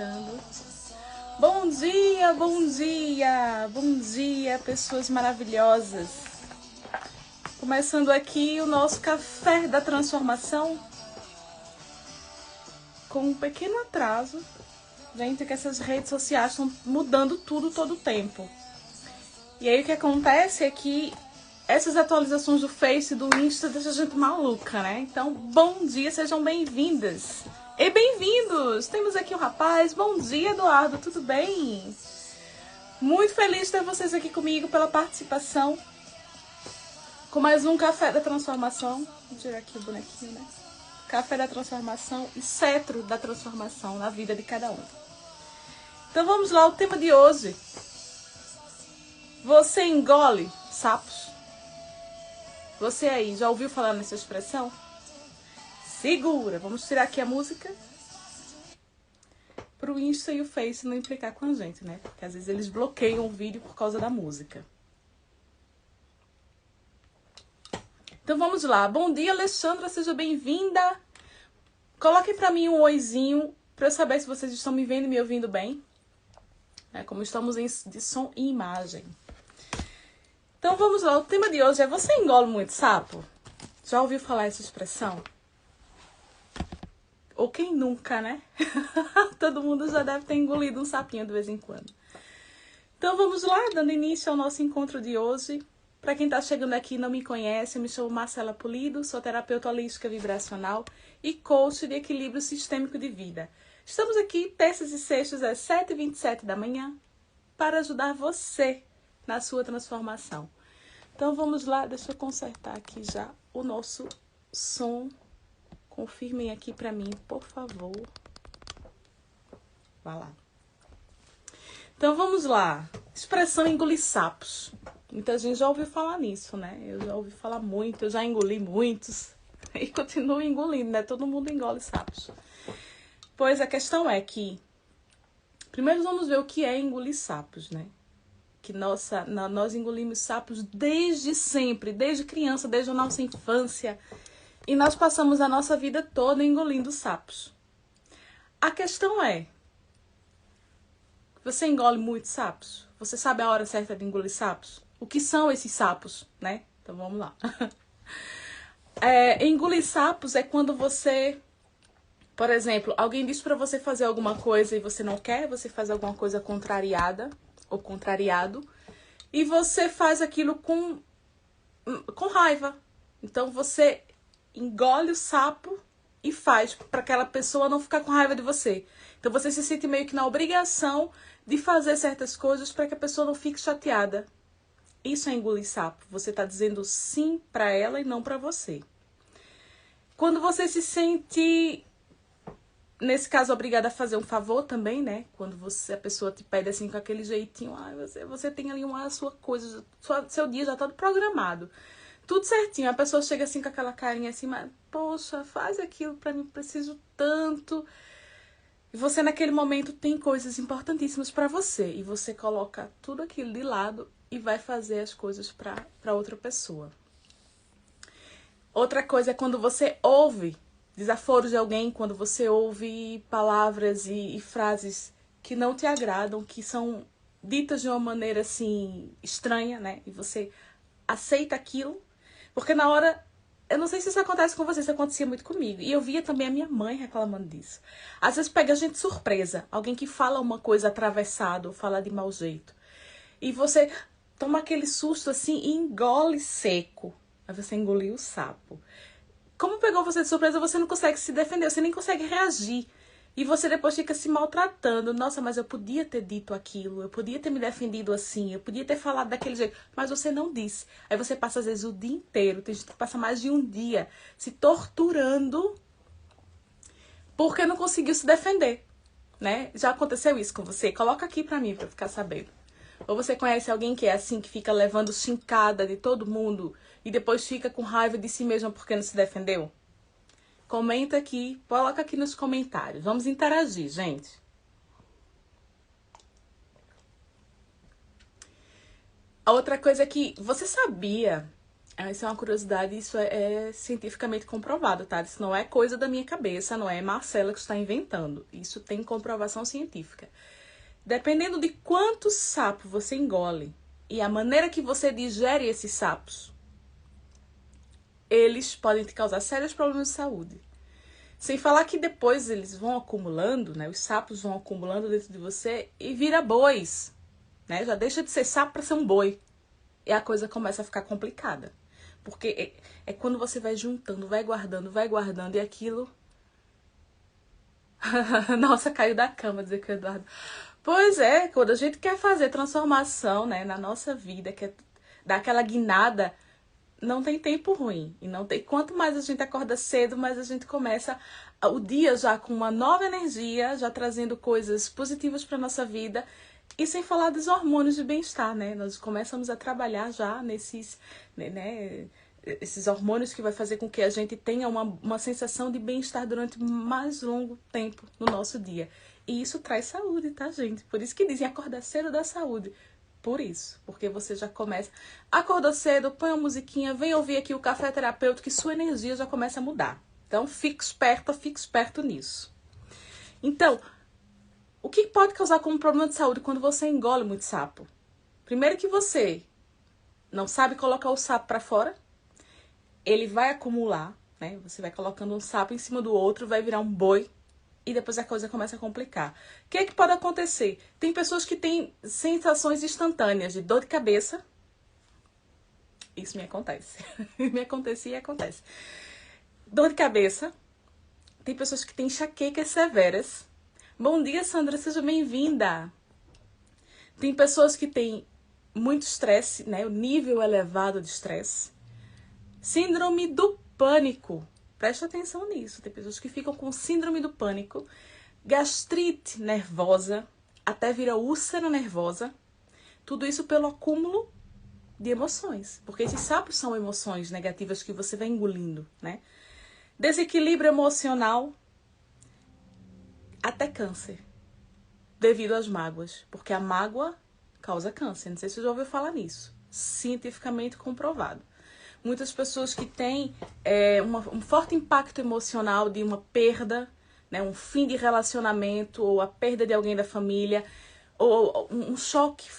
apresentando. Bom dia, bom dia, bom dia, pessoas maravilhosas. Começando aqui o nosso Café da Transformação, com um pequeno atraso. Gente, que essas redes sociais estão mudando tudo todo o tempo. E aí o que acontece é que essas atualizações do Face e do Insta deixam a gente maluca, né? Então, bom dia, sejam bem-vindas e bem-vindos! Temos aqui um rapaz. Bom dia, Eduardo, tudo bem? Muito feliz de ter vocês aqui comigo pela participação. Com mais um Café da Transformação. Vou tirar aqui o bonequinho, né? Café da Transformação e cetro da transformação na vida de cada um. Então vamos lá, o tema de hoje. Você engole sapos? Você aí, já ouviu falar nessa expressão? Segura, vamos tirar aqui a música pro Insta e o Face não implicar com a gente, né? Porque às vezes eles bloqueiam o vídeo por causa da música. Então vamos lá. Bom dia, Alexandra, seja bem-vinda. Coloquem pra mim um oizinho pra eu saber se vocês estão me vendo e me ouvindo bem. Como estamos de som e imagem. Então vamos lá, o tema de hoje é: você engole muito sapo? Já ouviu falar essa expressão? Ou quem nunca, né? Todo mundo já deve ter engolido um sapinho de vez em quando. Então vamos lá, dando início ao nosso encontro de hoje. Para quem está chegando aqui e não me conhece, eu me chamo Marcela Pulido, sou terapeuta holística vibracional e coach de equilíbrio sistêmico de vida. Estamos aqui terças e sextas às 7h27 da manhã para ajudar você na sua transformação. Então vamos lá, deixa eu consertar aqui já o nosso som. Confirmem aqui para mim, por favor. Vai lá. Então vamos lá. Expressão engolir sapos. Muita gente já ouviu falar nisso, né? Eu já ouvi falar muito, eu já engoli muitos. E continuo engolindo, né? Todo mundo engole sapos. Pois a questão é que... Primeiro vamos ver o que é engolir sapos, né? Que nós engolimos sapos desde sempre, desde criança, desde a nossa infância. E nós passamos a nossa vida toda engolindo sapos. A questão é... Você engole muitos sapos? Você sabe a hora certa de engolir sapos? O que são esses sapos, né? Então vamos lá. Engolir sapos é quando você... Por exemplo, alguém diz pra você fazer alguma coisa e você não quer, você faz alguma coisa contrariada ou contrariado, e você faz aquilo com raiva. Então você engole o sapo e faz para aquela pessoa não ficar com raiva de você. Então você se sente meio que na obrigação de fazer certas coisas para que a pessoa não fique chateada. Isso é engolir sapo. Você está dizendo sim para ela e não para você. Quando você se sente, nesse caso, obrigada a fazer um favor também, né? Quando a pessoa te pede assim com aquele jeitinho, você tem ali a sua coisa, seu dia já todo programado. Tudo certinho. A pessoa chega assim com aquela carinha assim, mas, poxa, faz aquilo pra mim, preciso tanto. E você naquele momento tem coisas importantíssimas pra você. E você coloca tudo aquilo de lado e vai fazer as coisas pra outra pessoa. Outra coisa é quando você ouve desaforos de alguém, quando você ouve palavras e frases que não te agradam, que são ditas de uma maneira assim estranha, né? E você aceita aquilo, porque na hora, eu não sei se isso acontece com você, isso acontecia muito comigo. E eu via também a minha mãe reclamando disso. Às vezes pega a gente de surpresa, alguém que fala uma coisa atravessada ou fala de mau jeito. E você toma aquele susto assim e engole seco. Aí você engoliu o sapo. Como pegou você de surpresa, você não consegue se defender, você nem consegue reagir. E você depois fica se maltratando. Nossa, mas eu podia ter dito aquilo, eu podia ter me defendido assim, eu podia ter falado daquele jeito, mas você não disse. Aí você passa às vezes o dia inteiro, tem gente que passa mais de um dia se torturando porque não conseguiu se defender, né? Já aconteceu isso com você? Coloca aqui pra mim, pra eu ficar sabendo. Ou você conhece alguém que é assim, que fica levando chincada de todo mundo e depois fica com raiva de si mesma porque não se defendeu? Comenta aqui, coloca aqui nos comentários. Vamos interagir, gente. A outra coisa é que você sabia Isso é uma curiosidade, isso é cientificamente comprovado, tá? Isso não é coisa da minha cabeça, não é Marcela que está inventando. Isso tem comprovação científica. Dependendo de quanto sapo você engole e a maneira que você digere esses sapos, eles podem te causar sérios problemas de saúde. Sem falar que depois eles vão acumulando, né? Os sapos vão acumulando dentro de você e vira bois, né? Já deixa de ser sapo para ser um boi. E a coisa começa a ficar complicada. Porque é quando você vai juntando, vai guardando e aquilo... Nossa, caiu da cama dizer que o Eduardo... Pois é, quando a gente quer fazer transformação, né, na nossa vida, quer dar aquela guinada, não tem tempo ruim. E não tem... Quanto mais a gente acorda cedo, mais a gente começa o dia já com uma nova energia, já trazendo coisas positivas para nossa vida. E sem falar dos hormônios de bem-estar, né? Nós começamos a trabalhar já nesses, né, esses hormônios que vai fazer com que a gente tenha uma sensação de bem-estar durante mais longo tempo no nosso dia. E isso traz saúde, tá, gente? Por isso que dizem acordar cedo dá saúde. Por isso, porque você já começa... Acordou cedo, põe uma musiquinha, vem ouvir aqui o café terapêutico que sua energia já começa a mudar. Então, fique esperto nisso. Então, o que pode causar como problema de saúde quando você engole muito sapo? Primeiro que você não sabe colocar o sapo para fora, ele vai acumular, né? Você vai colocando um sapo em cima do outro, vai virar um boi e depois a coisa começa a complicar. O que é que pode acontecer? Tem pessoas que têm sensações instantâneas de dor de cabeça. Isso me acontece. Me acontecia e acontece. Dor de cabeça. Tem pessoas que têm enxaquecas severas. Bom dia, Sandra, seja bem-vinda. Tem pessoas que têm muito estresse, né? O nível elevado de estresse. Síndrome do pânico. Preste atenção nisso. Tem pessoas que ficam com síndrome do pânico, gastrite nervosa, até vira úlcera nervosa. Tudo isso pelo acúmulo de emoções. Porque esses sapos são emoções negativas que você vai engolindo, né? Desequilíbrio emocional, até câncer, devido às mágoas. Porque a mágoa causa câncer. Não sei se você já ouviu falar nisso. Cientificamente comprovado. Muitas pessoas que têm um forte impacto emocional de uma perda, né, um fim de relacionamento, ou a perda de alguém da família, ou um choque.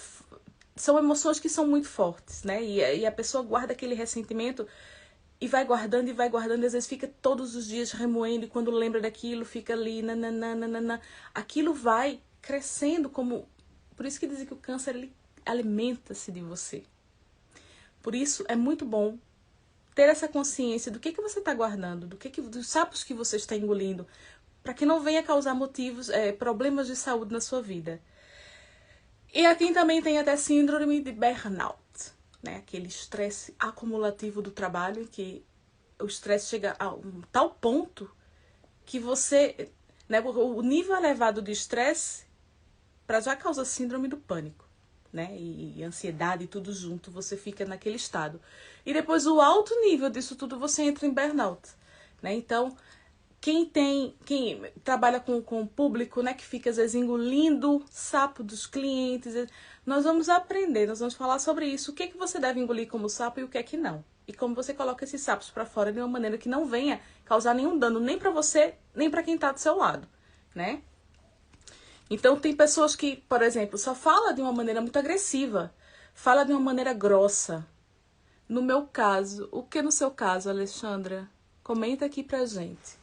São emoções que são muito fortes, né? E a pessoa guarda aquele ressentimento e vai guardando, e às vezes fica todos os dias remoendo, e quando lembra daquilo, fica ali, nananana. Aquilo vai crescendo como... Por isso que dizem que o câncer, ele alimenta-se de você. Por isso, é muito bom ter essa consciência do que você está guardando, dos sapos que você está engolindo, para que não venha causar problemas de saúde na sua vida. E aqui também tem até síndrome de burnout, né? Aquele estresse acumulativo do trabalho, que o estresse chega a um tal ponto que você, né, o nível elevado de estresse já causa síndrome do pânico, né? E ansiedade e tudo junto, você fica naquele estado. E depois o alto nível disso tudo, você entra em burnout, né? Então, quem trabalha com o público, né, que fica às vezes engolindo sapo dos clientes, nós vamos aprender, nós vamos falar sobre isso, o que você deve engolir como sapo e o que é que não. E como você coloca esses sapos para fora de uma maneira que não venha causar nenhum dano, nem para você, nem para quem tá do seu lado, né? Então, tem pessoas que, por exemplo, só fala de uma maneira muito agressiva, fala de uma maneira grossa. No meu caso, o que no seu caso, Alexandra? Comenta aqui pra gente.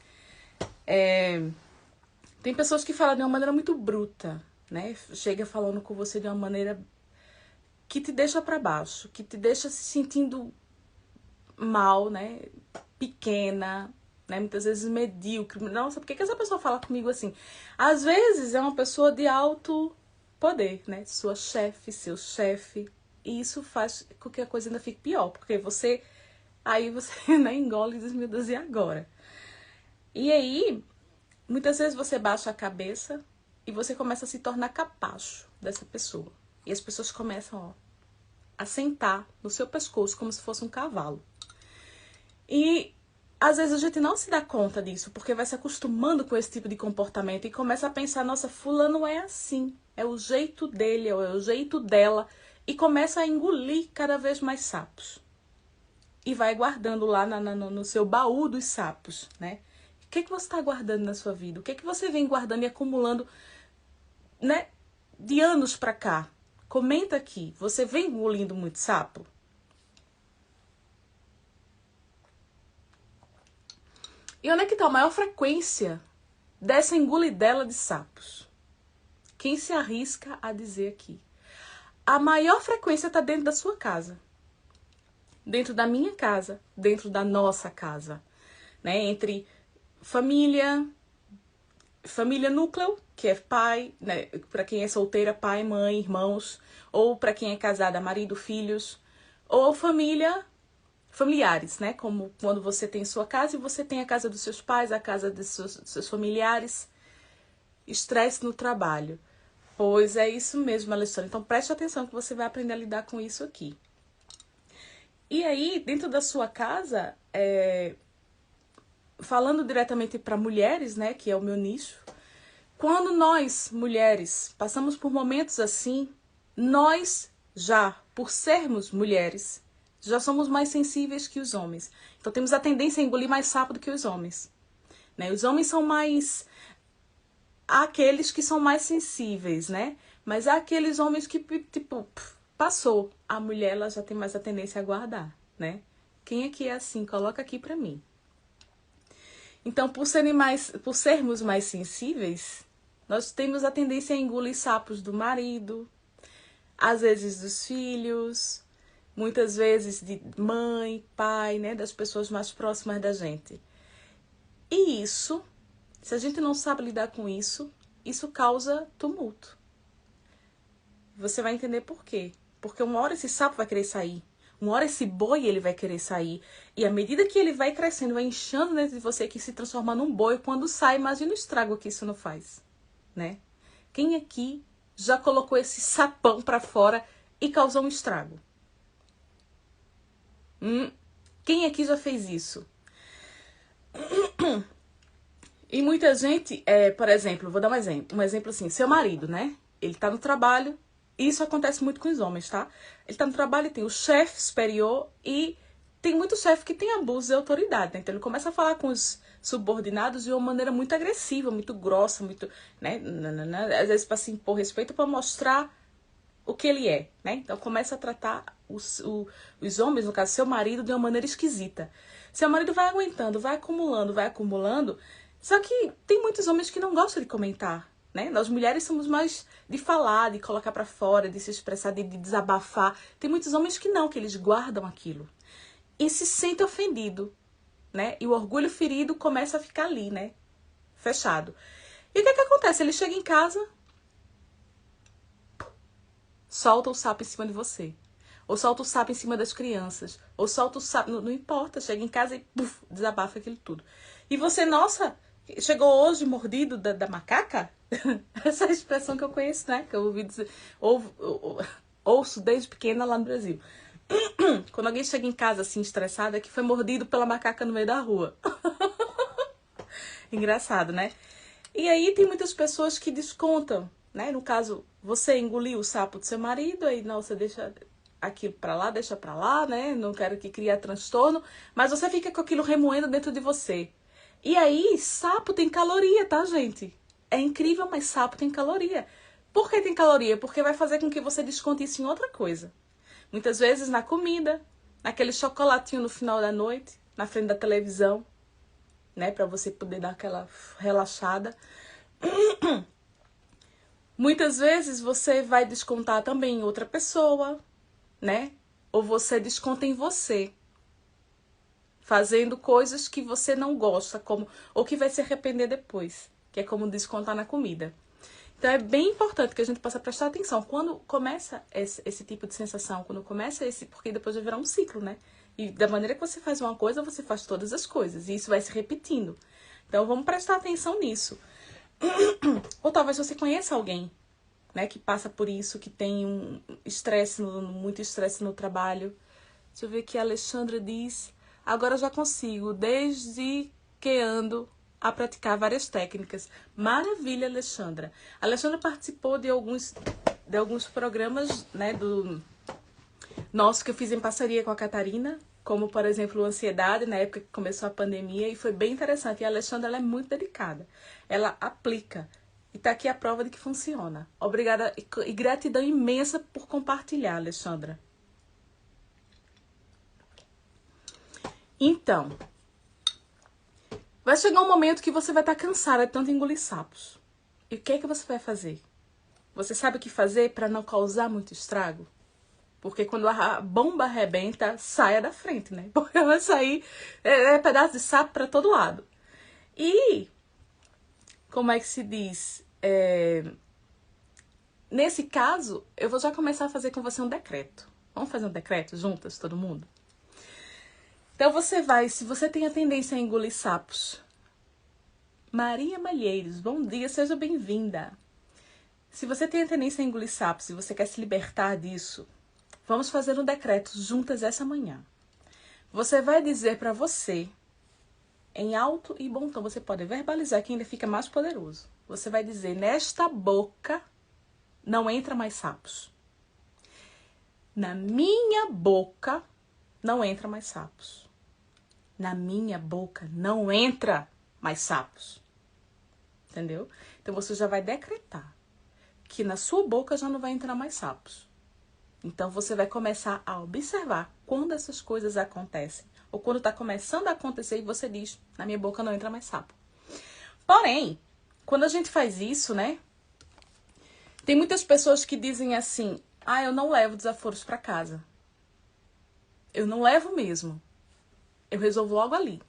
Tem pessoas que falam de uma maneira muito bruta, né? Chega falando com você de uma maneira que te deixa pra baixo, que te deixa se sentindo mal, né? Pequena, né? Muitas vezes medíocre. Nossa, por que essa pessoa fala comigo assim? Às vezes é uma pessoa de alto poder, né? Sua chefe, seu chefe. E isso faz com que a coisa ainda fique pior. Porque aí você né, engole e diz, meu Deus, e agora? E aí, muitas vezes você baixa a cabeça e você começa a se tornar capacho dessa pessoa. E as pessoas começam, ó, a sentar no seu pescoço como se fosse um cavalo. E às vezes a gente não se dá conta disso, porque vai se acostumando com esse tipo de comportamento e começa a pensar, nossa, fulano é assim, é o jeito dele, ou é o jeito dela, e começa a engolir cada vez mais sapos. e vai guardando lá no seu baú dos sapos, né? O que você está guardando na sua vida? O que você vem guardando e acumulando, né, de anos pra cá? Comenta aqui. Você vem engolindo muito sapo? E onde é que está a maior frequência dessa engolidela de sapos? Quem se arrisca a dizer aqui? A maior frequência está dentro da sua casa. Dentro da minha casa, dentro da nossa casa, né? Entre família núcleo, que é pai, né? Para quem é solteira, pai, mãe, irmãos, ou para quem é casada, marido, filhos, ou familiares, né? Como quando você tem sua casa e você tem a casa dos seus pais, a casa dos seus familiares. Estresse no trabalho. Pois é isso mesmo, Alexandre. Então preste atenção que você vai aprender a lidar com isso aqui. E aí, dentro da sua casa, falando diretamente para mulheres, né, que é o meu nicho, quando nós, mulheres, passamos por momentos assim, nós já, por sermos mulheres, já somos mais sensíveis que os homens. Então temos a tendência a engolir mais sapo do que os homens, né? Os homens são mais... Há aqueles que são mais sensíveis, né? Mas há aqueles homens que, tipo, passou. A mulher, ela já tem mais a tendência a guardar, né? Quem aqui é assim? Coloca aqui pra mim. Então, por sermos mais sensíveis, nós temos a tendência a engolir sapos do marido, às vezes dos filhos, muitas vezes de mãe, pai, né? Das pessoas mais próximas da gente. E isso... Se a gente não sabe lidar com isso, isso causa tumulto. Você vai entender por quê. Porque uma hora esse sapo vai querer sair. Uma hora esse boi ele vai querer sair. E à medida que ele vai crescendo, vai inchando dentro de você, que se transforma num boi, quando sai, imagina o estrago que isso não faz, né? Quem aqui já colocou esse sapão pra fora e causou um estrago? Quem aqui já fez isso? E muita gente, por exemplo, vou dar um exemplo assim, seu marido, né? Ele tá no trabalho, e isso acontece muito com os homens, tá? Ele tá no trabalho e tem o chefe superior e tem muito chefe que tem abuso de autoridade, né? Então ele começa a falar com os subordinados de uma maneira muito agressiva, muito grossa, muito, né? Às vezes para se impor respeito, para mostrar o que ele é, né? Então começa a tratar os homens, no caso seu marido, de uma maneira esquisita. Seu marido vai aguentando, vai acumulando. Só que tem muitos homens que não gostam de comentar, né? Nós mulheres somos mais de falar, de colocar pra fora, de se expressar, de desabafar. Tem muitos homens que não, que eles guardam aquilo. E se sente ofendido, né? E o orgulho ferido começa a ficar ali, né? Fechado. E o que acontece? Ele chega em casa, solta o sapo em cima de você. Ou solta o sapo em cima das crianças. Ou solta o sapo... Não importa, chega em casa e desabafa aquilo tudo. E você, nossa... Chegou hoje mordido da macaca? Essa é a expressão que eu conheço, né? Que eu ouvi dizer, ouço desde pequena lá no Brasil. Quando alguém chega em casa assim, estressada, é que foi mordido pela macaca no meio da rua. Engraçado, né? E aí tem muitas pessoas que descontam, né? No caso, você engoliu o sapo do seu marido, aí não, você deixa aquilo pra lá, deixa pra lá, né? Não quero que crie transtorno, mas você fica com aquilo remoendo dentro de você. E aí, sapo tem caloria, tá, gente? É incrível, mas sapo tem caloria. Por que tem caloria? Porque vai fazer com que você desconte isso em outra coisa. Muitas vezes na comida, naquele chocolatinho no final da noite, na frente da televisão, né? Pra você poder dar aquela relaxada. Muitas vezes você vai descontar também em outra pessoa, né? Ou você desconta em você. Fazendo coisas que você não gosta, ou que vai se arrepender depois, que é como descontar na comida. Então é bem importante que a gente possa prestar atenção. Quando começa esse tipo de sensação, quando começa porque depois vai virar um ciclo, né? E da maneira que você faz uma coisa, você faz todas as coisas. E isso vai se repetindo. Então vamos prestar atenção nisso. Ou talvez você conheça alguém, né, que passa por isso, que tem muito estresse no trabalho. Deixa eu ver o que a Alexandra diz. Agora eu já consigo, desde que ando a praticar várias técnicas. Maravilha, Alexandra. A Alexandra participou de alguns programas, né, do nosso que eu fiz em parceria com a Catarina, como, por exemplo, ansiedade, na época que começou a pandemia, e foi bem interessante. E a Alexandra, ela é muito dedicada. Ela aplica. E tá aqui a prova de que funciona. Obrigada e gratidão imensa por compartilhar, Alexandra. Então, vai chegar um momento que você vai estar cansada de tanto engolir sapos. E o que é que você vai fazer? Você sabe o que fazer para não causar muito estrago? Porque quando a bomba arrebenta, saia da frente, né? Porque vai sair pedaço de sapo para todo lado. E, como é que se diz? Nesse caso, eu vou já começar a fazer com você um decreto. Vamos fazer um decreto juntas, todo mundo? Então você vai, se você tem a tendência a engolir sapos. Maria Malheiros, bom dia, seja bem-vinda. Se você tem a tendência a engolir sapos e você quer se libertar disso, vamos fazer um decreto juntas essa manhã. Você vai dizer para você, em alto e bom tom, você pode verbalizar que ainda fica mais poderoso. Você vai dizer, nesta boca não entra mais sapos. Na minha boca não entra mais sapos. Na minha boca não entra mais sapos. Entendeu? Então você já vai decretar que na sua boca já não vai entrar mais sapos. Então, você vai começar a observar quando essas coisas acontecem. Ou quando está começando a acontecer e você diz, na minha boca não entra mais sapo. Porém, quando a gente faz isso, né? Tem muitas pessoas que dizem assim, eu não levo desaforos para casa. Eu não levo mesmo. Eu resolvo logo ali.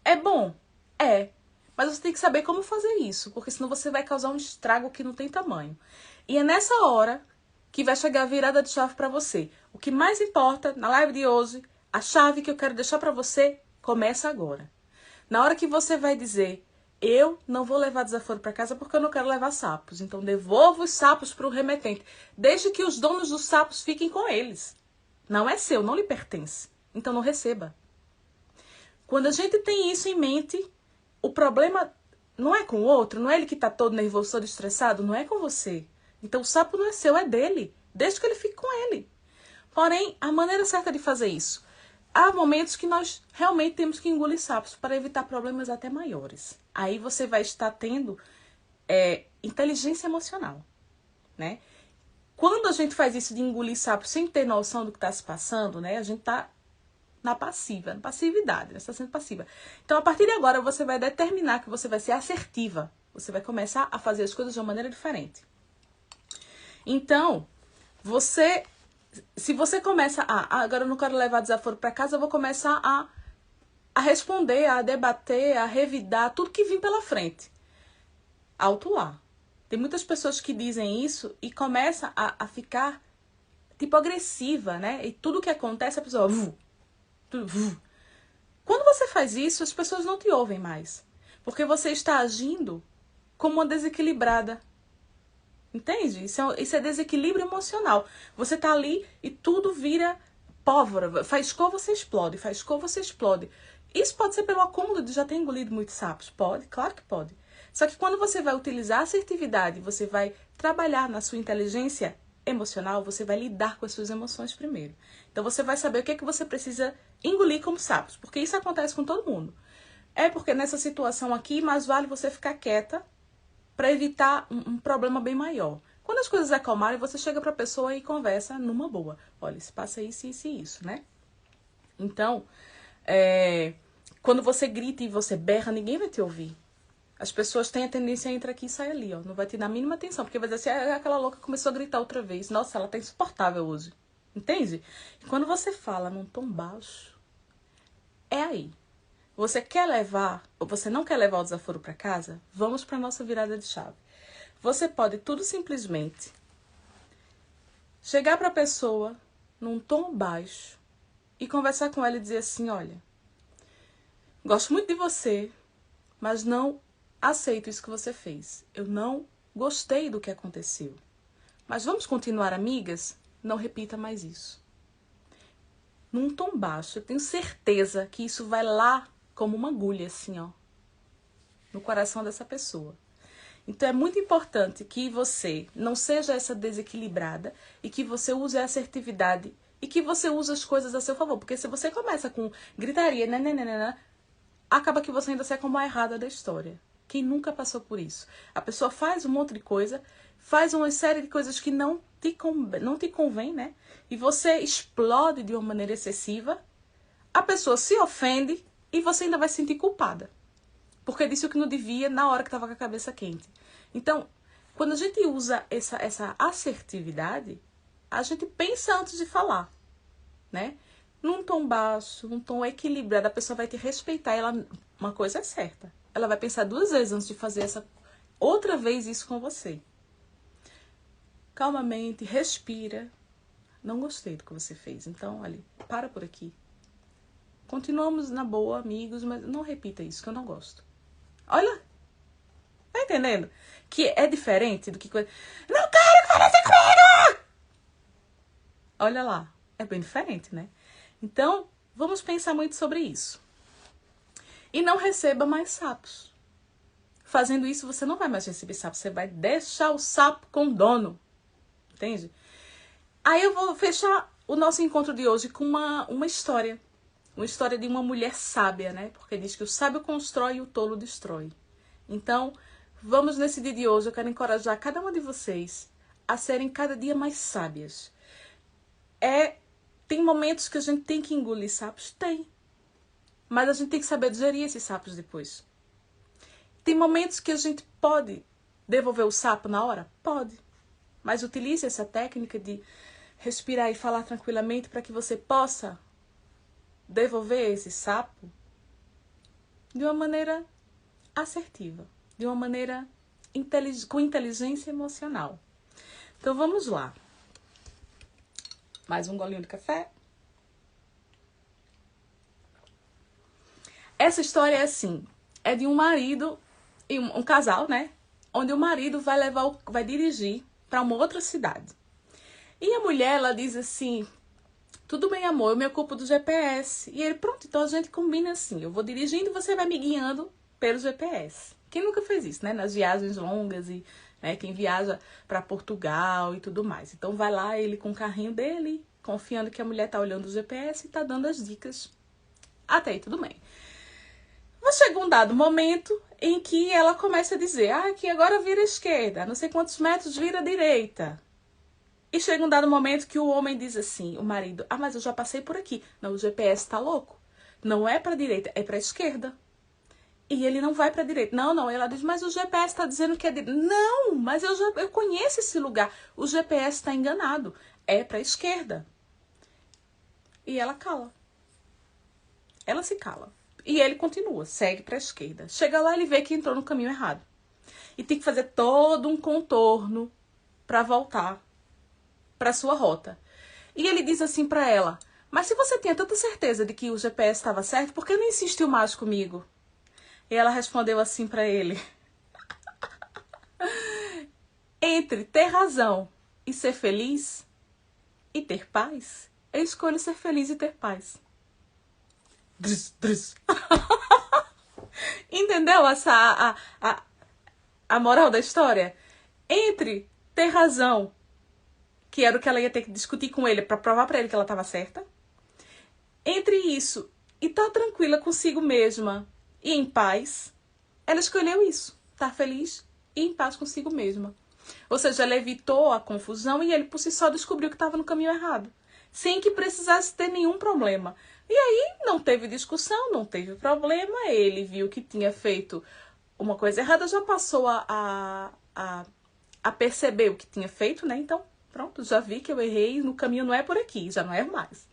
É bom? É. Mas você tem que saber como fazer isso, porque senão você vai causar um estrago que não tem tamanho. E é nessa hora que vai chegar a virada de chave para você. O que mais importa na live de hoje, a chave que eu quero deixar para você, começa agora. Na hora que você vai dizer, eu não vou levar desaforo para casa porque eu não quero levar sapos. Então, devolvo os sapos para o remetente. Desde que os donos dos sapos fiquem com eles. Não é seu, não lhe pertence. Então, não receba. Quando a gente tem isso em mente, o problema não é com o outro, não é ele que está todo nervoso, todo estressado, não é com você. Então, o sapo não é seu, é dele. Desde que ele fique com ele. Porém, a maneira certa de fazer isso. Há momentos que nós realmente temos que engolir sapos para evitar problemas até maiores. Aí você vai estar tendo inteligência emocional, né? Quando a gente faz isso de engolir sapos sem ter noção do que está se passando, né? A gente está na passividade, né? Você está sendo passiva. Então, a partir de agora, você vai determinar que você vai ser assertiva. Você vai começar a fazer as coisas de uma maneira diferente. Então, se você começa agora eu não quero levar desaforo para casa, eu vou começar a responder, a debater, a revidar tudo que vir pela frente. Alto lá. Tem muitas pessoas que dizem isso e começam a ficar, tipo, agressiva, né? E tudo que acontece, a pessoa... Quando você faz isso, as pessoas não te ouvem mais. Porque você está agindo como uma desequilibrada. Entende? Isso é desequilíbrio emocional. Você tá ali e tudo vira pólvora. Faiscou, você explode. Faiscou, você explode. Isso pode ser pelo acúmulo de já ter engolido muitos sapos. Pode, claro que pode. Só que quando você vai utilizar a assertividade, você vai trabalhar na sua inteligência emocional, você vai lidar com as suas emoções primeiro. Então você vai saber o que é que você precisa engolir como sapos. Porque isso acontece com todo mundo. É porque nessa situação aqui, mais vale você ficar quieta para evitar um problema bem maior. Quando as coisas acalmarem, você chega para a pessoa e conversa numa boa. Olha, se passa isso, isso e isso, né? Então, quando você grita e você berra, ninguém vai te ouvir. As pessoas têm a tendência a entrar aqui e sair ali, ó. Não vai te dar a mínima atenção, porque vai dizer assim, aquela louca começou a gritar outra vez. Nossa, ela tá insuportável hoje. Entende? E quando você fala num tom baixo, é aí. Você quer levar, ou você não quer levar o desaforo para casa? Vamos para nossa virada de chave. Você pode tudo simplesmente chegar para a pessoa num tom baixo e conversar com ela e dizer assim, olha, gosto muito de você, mas não aceito isso que você fez. Eu não gostei do que aconteceu. Mas vamos continuar amigas? Não repita mais isso. Num tom baixo, eu tenho certeza que isso vai lá como uma agulha, assim, ó, no coração dessa pessoa. Então, é muito importante que você não seja essa desequilibrada e que você use a assertividade e que você usa as coisas a seu favor. Porque se você começa com gritaria, acaba que você ainda sai como a errada da história. Quem nunca passou por isso? A pessoa faz um monte de coisa, faz uma série de coisas que não te convém, né? E você explode de uma maneira excessiva, a pessoa se ofende e você ainda vai se sentir culpada. Porque disse o que não devia na hora que estava com a cabeça quente. Então, quando a gente usa essa assertividade, a gente pensa antes de falar, né? Num tom baixo, num tom equilibrado, a pessoa vai te respeitar. Uma coisa é certa, ela vai pensar 2 vezes antes de fazer outra vez isso com você. Calmamente, respira. Não gostei do que você fez, então, olha, para por aqui. Continuamos na boa, amigos, mas não repita isso, que eu não gosto. Olha, tá entendendo? Que é diferente do que... Não quero que fale assim comigo! Olha lá, é bem diferente, né? Então, vamos pensar muito sobre isso. E não receba mais sapos. Fazendo isso, você não vai mais receber sapo. Você vai deixar o sapo com o dono. Entende? Aí eu vou fechar o nosso encontro de hoje com uma história. Uma história de uma mulher sábia, né? Porque diz que o sábio constrói e o tolo destrói. Então, vamos nesse dia de hoje, eu quero encorajar cada uma de vocês a serem cada dia mais sábias. Tem momentos que a gente tem que engolir sapos? Tem. Mas a gente tem que saber digerir esses sapos depois. Tem momentos que a gente pode devolver o sapo na hora? Pode. Mas utilize essa técnica de respirar e falar tranquilamente para que você possa devolver esse sapo de uma maneira assertiva, de uma maneira com inteligência emocional. Então vamos lá. Mais um golinho de café. Essa história é assim, é de um marido e um casal, né? Onde o marido vai dirigir para uma outra cidade. E a mulher, ela diz assim: tudo bem, amor, eu me ocupo do GPS. E ele, pronto, então a gente combina assim, eu vou dirigindo e você vai me guiando pelo GPS. Quem nunca fez isso, né? Nas viagens longas e, né, quem viaja para Portugal e tudo mais. Então vai lá ele com o carrinho dele, confiando que a mulher tá olhando o GPS e tá dando as dicas. Até aí tudo bem. Mas chega um dado momento em que ela começa a dizer: aqui agora vira à esquerda, não sei quantos metros vira à direita. E chega um dado momento que o homem diz assim, o marido: mas eu já passei por aqui. Não, o GPS tá louco. Não é pra direita, é pra esquerda. E ele não vai pra direita. Não, ela diz: mas o GPS tá dizendo que é direita. Não, mas eu conheço esse lugar. O GPS tá enganado. É pra esquerda. E ela cala. Ela se cala. E ele continua, segue pra esquerda. Chega lá, ele vê que entrou no caminho errado. E tem que fazer todo um contorno pra voltar para sua rota. E ele diz assim para ela: mas se você tinha tanta certeza de que o GPS estava certo, por que não insistiu mais comigo? E ela respondeu assim para ele: entre ter razão e ser feliz e ter paz, eu escolho ser feliz e ter paz. Drus, drus. Entendeu a moral da história? Entre ter razão, que era o que ela ia ter que discutir com ele para provar para ele que ela estava certa, entre isso e estar tranquila consigo mesma e em paz, ela escolheu isso, estar feliz e em paz consigo mesma. Ou seja, ela evitou a confusão e ele por si só descobriu que estava no caminho errado, sem que precisasse ter nenhum problema. E aí não teve discussão, não teve problema, ele viu que tinha feito uma coisa errada, já passou a perceber o que tinha feito, né? Então, pronto, já vi que eu errei, no caminho não é por aqui, já não erro mais.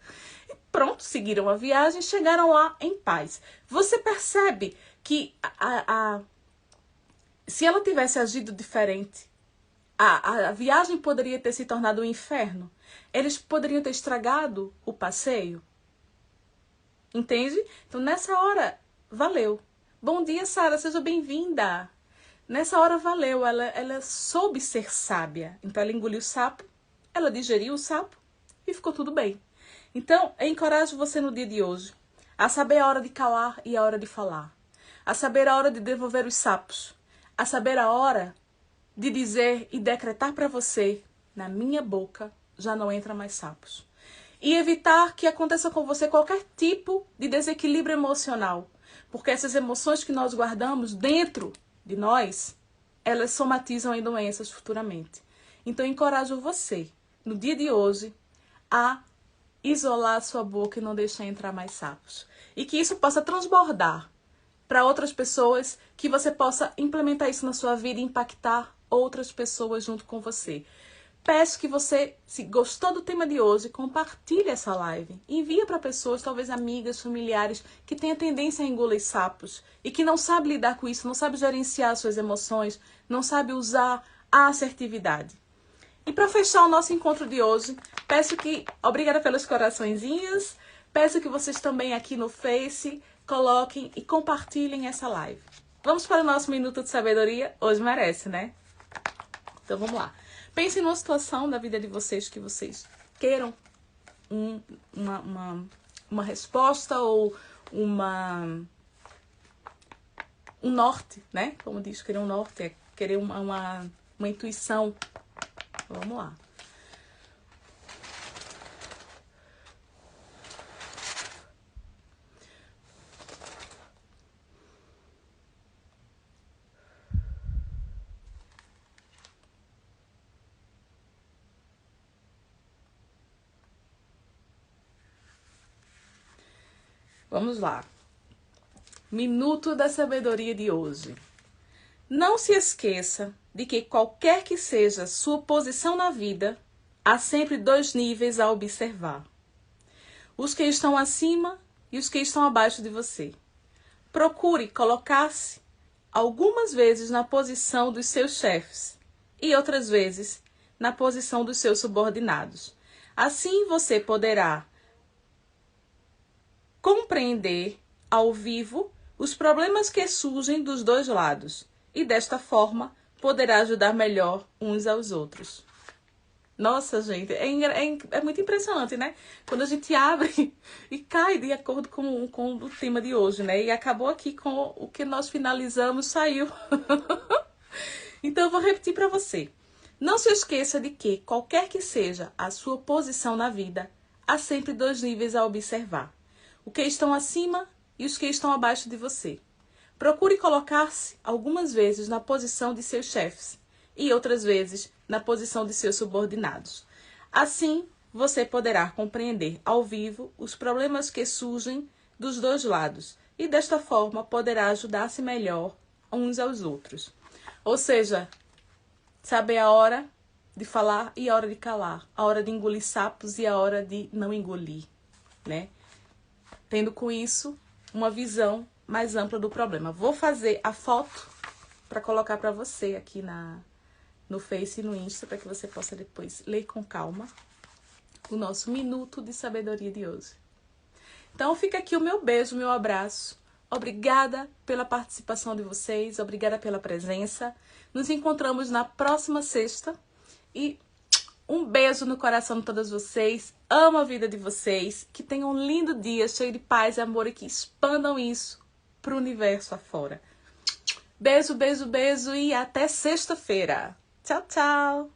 E pronto, seguiram a viagem, chegaram lá em paz. Você percebe que se ela tivesse agido diferente, a viagem poderia ter se tornado um inferno. Eles poderiam ter estragado o passeio. Entende? Então, nessa hora, valeu. Bom dia, Sara, seja bem-vinda. Nessa hora, valeu. Ela soube ser sábia. Então, ela engoliu o sapo, ela digeriu o sapo e ficou tudo bem. Então, eu encorajo você no dia de hoje a saber a hora de calar e a hora de falar. A saber a hora de devolver os sapos. A saber a hora de dizer e decretar para você: na minha boca já não entra mais sapos. E evitar que aconteça com você qualquer tipo de desequilíbrio emocional. Porque essas emoções que nós guardamos dentro de nós, elas somatizam em doenças futuramente. Então, eu encorajo você, no dia de hoje, a isolar a sua boca e não deixar entrar mais sapos. E que isso possa transbordar para outras pessoas, que você possa implementar isso na sua vida e impactar outras pessoas junto com você. Peço que você, se gostou do tema de hoje, compartilhe essa live. Envia para pessoas, talvez amigas, familiares, que tenham tendência a engolir sapos e que não sabe lidar com isso, não sabe gerenciar suas emoções, não sabe usar a assertividade. E para fechar o nosso encontro de hoje, peço que, obrigada pelos coraçõezinhos, peço que vocês também aqui no Face coloquem e compartilhem essa live. Vamos para o nosso Minuto de Sabedoria? Hoje merece, né? Então vamos lá. Pensem numa situação da vida de vocês que vocês queiram uma resposta ou um norte, né? Como diz, querer um norte é querer uma intuição. Vamos lá. Vamos lá. Minuto da sabedoria de hoje. Não se esqueça de que qualquer que seja sua posição na vida, há sempre dois níveis a observar. Os que estão acima e os que estão abaixo de você. Procure colocar-se algumas vezes na posição dos seus chefes e outras vezes na posição dos seus subordinados. Assim você poderá compreender ao vivo os problemas que surgem dos dois lados e desta forma poderá ajudar melhor uns aos outros. Nossa, gente, é muito impressionante, né? Quando a gente abre e cai de acordo com o tema de hoje, né? E acabou aqui com o que nós finalizamos, saiu. Então, eu vou repetir para você. Não se esqueça de que, qualquer que seja a sua posição na vida, há sempre dois níveis a observar. O que estão acima e os que estão abaixo de você. Procure colocar-se algumas vezes na posição de seus chefes e outras vezes na posição de seus subordinados. Assim, você poderá compreender ao vivo os problemas que surgem dos dois lados e desta forma poderá ajudar-se melhor uns aos outros. Ou seja, saber a hora de falar e a hora de calar, a hora de engolir sapos e a hora de não engolir, né? Tendo com isso uma visão mais ampla do problema. Vou fazer a foto para colocar para você aqui no Face e no Insta, para que você possa depois ler com calma o nosso Minuto de Sabedoria de hoje. Então fica aqui o meu beijo, meu abraço. Obrigada pela participação de vocês, obrigada pela presença. Nos encontramos na próxima sexta e um beijo no coração de todas vocês. Amo a vida de vocês. Que tenham um lindo dia, cheio de paz e amor e que expandam isso pro universo afora. Beijo, beijo, beijo e até sexta-feira. Tchau, tchau.